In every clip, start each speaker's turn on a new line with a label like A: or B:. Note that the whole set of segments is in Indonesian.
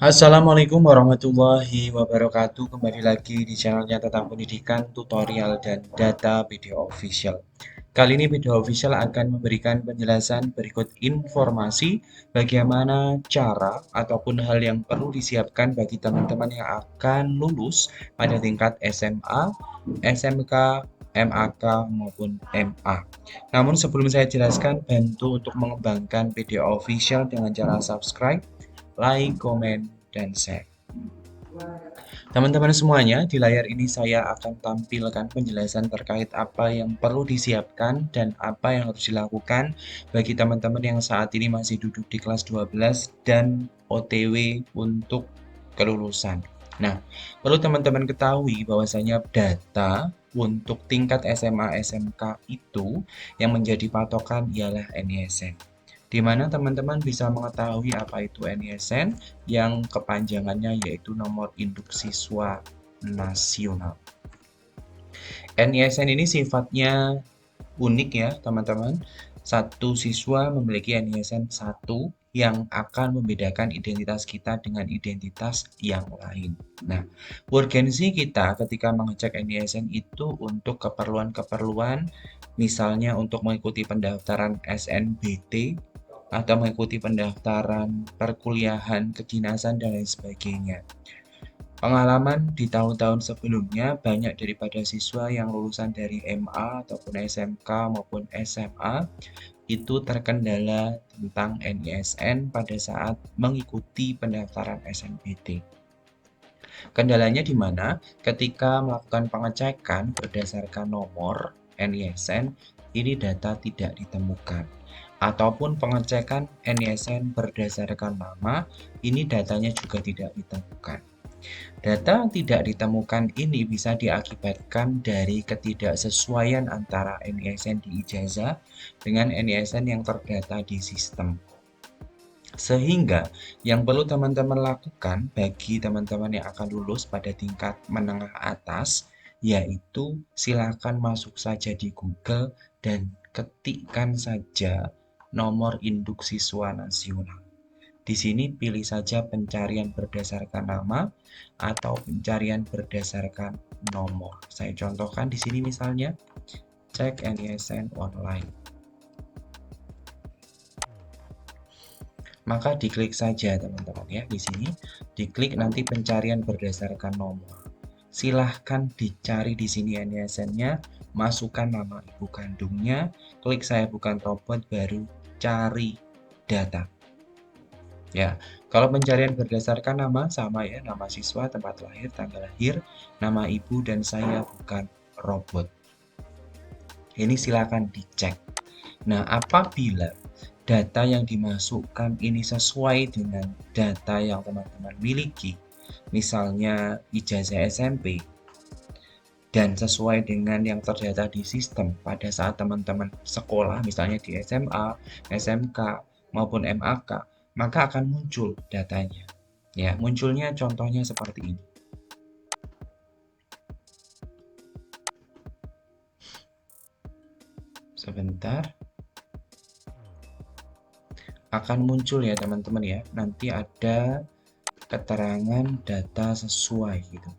A: Assalamualaikum warahmatullahi wabarakatuh. Kembali lagi di channelnya tentang pendidikan, tutorial, dan data video official. Kali ini video official akan memberikan penjelasan berikut informasi bagaimana cara ataupun hal yang perlu disiapkan bagi teman-teman yang akan lulus pada tingkat SMA, SMK, MAK, maupun MA. Namun sebelum saya jelaskan, bantu untuk mengembangkan video official dengan cara subscribe, like, komen, dan share. Teman-teman semuanya, di layar ini saya akan tampilkan penjelasan terkait apa yang perlu disiapkan dan apa yang harus dilakukan bagi teman-teman yang saat ini masih duduk di kelas 12 dan OTW untuk kelulusan. Nah, perlu teman-teman ketahui bahwasanya data untuk tingkat SMA SMK itu yang menjadi patokan ialah NISN, di mana teman-teman bisa mengetahui apa itu NISN yang kepanjangannya yaitu nomor induk siswa nasional. NISN ini sifatnya unik ya teman-teman. Satu siswa memiliki NISN satu yang akan membedakan identitas kita dengan identitas yang lain. Nah, urgensi kita ketika mengecek NISN itu untuk keperluan-keperluan, misalnya untuk mengikuti pendaftaran SNBT atau mengikuti pendaftaran perkuliahan, kedinasan, dan lain sebagainya. Pengalaman di tahun-tahun sebelumnya, banyak daripada siswa yang lulusan dari MA ataupun SMK maupun SMA itu terkendala tentang NISN pada saat mengikuti pendaftaran SNBT. Kendalanya di mana? Ketika melakukan pengecekan berdasarkan nomor NISN, ini data tidak ditemukan. Ataupun pengecekan NISN berdasarkan nama, ini datanya juga tidak ditemukan. Data tidak ditemukan ini bisa diakibatkan dari ketidaksesuaian antara NISN di ijazah dengan NISN yang terdata di sistem. Sehingga yang perlu teman-teman lakukan bagi teman-teman yang akan lulus pada tingkat menengah atas, yaitu silakan masuk saja di Google dan ketikkan saja nomor induk siswa nasional. Di sini pilih saja pencarian berdasarkan nama atau pencarian berdasarkan nomor. Saya contohkan di sini misalnya cek NISN online. Maka diklik saja teman-teman ya, di sini diklik nanti pencarian berdasarkan nomor. Silahkan dicari di sini NISN-nya, masukkan nama ibu kandungnya, klik saya bukan robot, baru cari data. Ya, kalau pencarian berdasarkan nama sama ya, nama siswa, tempat lahir, tanggal lahir, nama ibu, dan saya bukan robot. Ini silakan dicek. Nah, apabila data yang dimasukkan ini sesuai dengan data yang teman-teman miliki, misalnya ijazah SMP, dan sesuai dengan yang terdata di sistem pada saat teman-teman sekolah, misalnya di SMA, SMK, maupun MAK, maka akan muncul datanya. Ya, munculnya contohnya seperti ini. Sebentar. Akan muncul ya teman-teman ya. Nanti ada keterangan data sesuai gitu.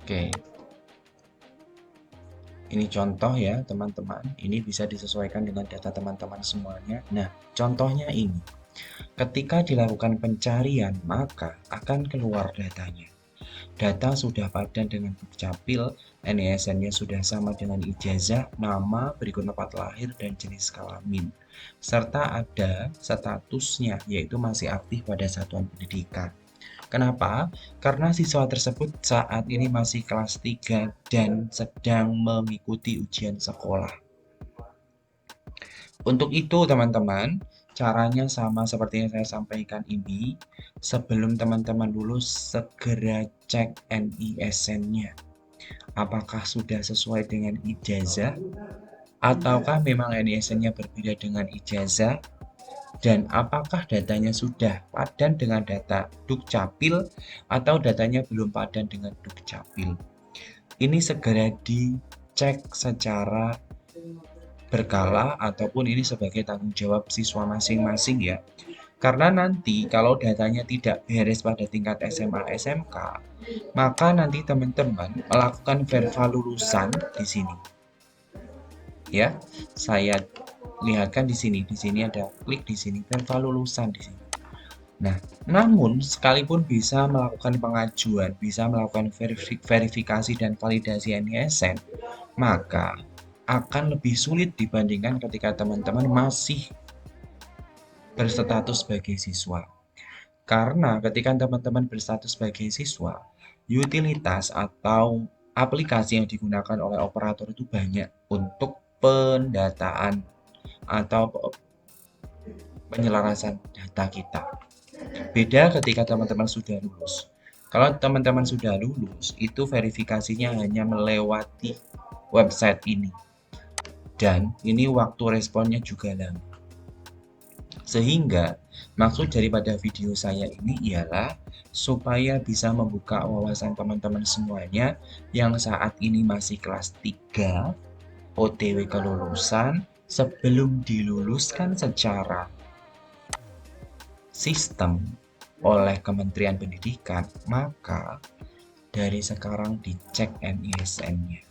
A: Oke. Ini contoh ya teman-teman. Ini bisa disesuaikan dengan data teman-teman semuanya. Nah, contohnya ini. Ketika dilakukan pencarian, maka akan keluar datanya. Data sudah padan dengan dukcapil, NISN-nya sudah sama dengan ijazah, nama, berikut tempat lahir, dan jenis kelamin. Serta ada statusnya, yaitu masih aktif pada satuan pendidikan. Kenapa? Karena siswa tersebut saat ini masih kelas 3 dan sedang mengikuti ujian sekolah. Untuk itu teman-teman, caranya sama seperti yang saya sampaikan ini. Sebelum teman-teman lulus, segera cek NISN-nya. Apakah sudah sesuai dengan ijazah? Ataukah memang NISN-nya berbeda dengan ijazah? dan apakah datanya sudah padan dengan data Dukcapil atau datanya belum padan dengan Dukcapil. Ini segera dicek secara berkala ataupun ini sebagai tanggung jawab siswa masing-masing ya. Karena nanti kalau datanya tidak beres pada tingkat SMA SMK, maka nanti teman-teman melakukan verva lulusan di sini. Ya, saya lihatkan di sini. Di sini ada klik di sini verva lulusan di sini. Nah, namun sekalipun bisa melakukan pengajuan, bisa melakukan verifikasi dan validasi NISN, maka akan lebih sulit dibandingkan ketika teman-teman masih berstatus sebagai siswa. Karena ketika teman-teman berstatus sebagai siswa, utilitas atau aplikasi yang digunakan oleh operator itu banyak untuk pendataan atau penyelarasan data kita. Beda ketika teman-teman sudah lulus. Kalau teman-teman sudah lulus, itu verifikasinya hanya melewati website ini. Dan ini waktu responnya juga lama. Sehingga maksud daripada video saya ini ialah supaya bisa membuka wawasan teman-teman semuanya yang saat ini masih kelas 3 OTW kelulusan sebelum diluluskan secara sistem oleh Kementerian Pendidikan, maka dari sekarang dicek NISN-nya,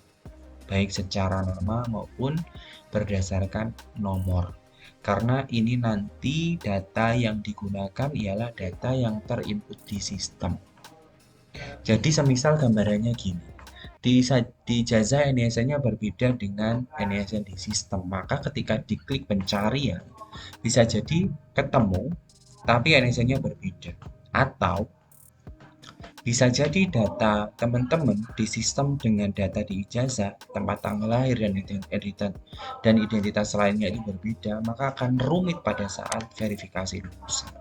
A: baik secara nama maupun berdasarkan nomor. Karena ini nanti data yang digunakan ialah data yang terinput di sistem. Jadi semisal gambarannya gini, di ijazah NISN-nya berbeda dengan NISN di sistem, maka ketika diklik pencarian, bisa jadi ketemu, tapi NISN-nya berbeda. Atau bisa jadi data teman-teman di sistem dengan data di ijazah, tempat tanggal lahir dan identitas lainnya itu berbeda, maka akan rumit pada saat verifikasi lulusan.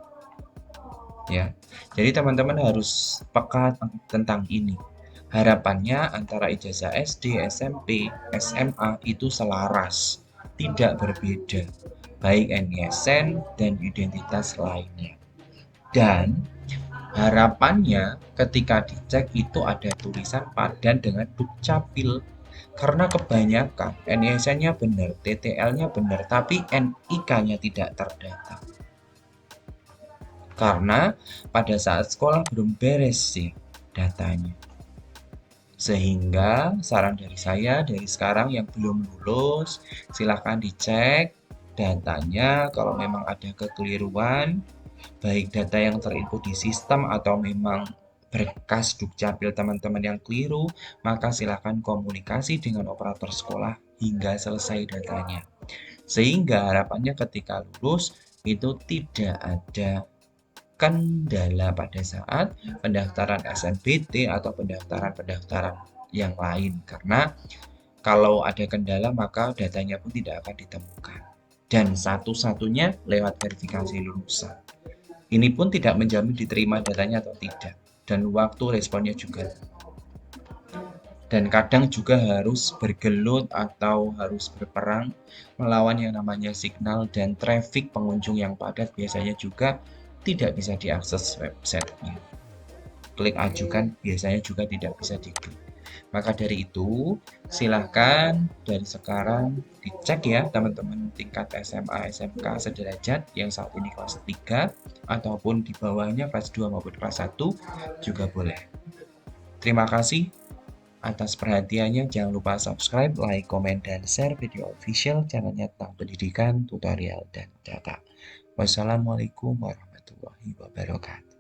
A: Ya, jadi teman-teman harus peka tentang ini. Harapannya antara ijazah SD, SMP, SMA itu selaras, tidak berbeda, baik NISN dan identitas lainnya. Dan harapannya ketika dicek itu ada tulisan padan dengan Dukcapil. Karena kebanyakan NISN-nya benar, TTL-nya benar, tapi NIK-nya tidak terdata. Karena pada saat sekolah belum beres sih datanya. Sehingga saran dari saya dari sekarang yang belum lulus, silahkan dicek datanya kalau memang ada kekeliruan baik data yang terinput di sistem atau memang berkas Dukcapil teman-teman yang keliru, maka silakan komunikasi dengan operator sekolah hingga selesai datanya. Sehingga harapannya ketika lulus itu tidak ada kendala pada saat pendaftaran SNBT atau pendaftaran-pendaftaran yang lain. Karena kalau ada kendala maka datanya pun tidak akan ditemukan. Dan satu-satunya lewat verifikasi lulusan. Ini pun tidak menjamin diterima datanya atau tidak, dan waktu responnya juga. Dan kadang juga harus bergelut atau harus berperang melawan yang namanya signal dan traffic pengunjung yang padat biasanya juga tidak bisa diakses websitenya. Klik ajukan biasanya juga tidak bisa diklik. Maka dari itu, silahkan dari sekarang dicek ya teman-teman tingkat SMA, SMK sederajat yang saat ini kelas 3 ataupun di bawahnya kelas 2 maupun kelas 1 juga boleh. Terima kasih atas perhatiannya. Jangan lupa subscribe, like, komen, dan share video official channelnya tentang pendidikan, tutorial, dan data. Wassalamualaikum warahmatullahi wabarakatuh.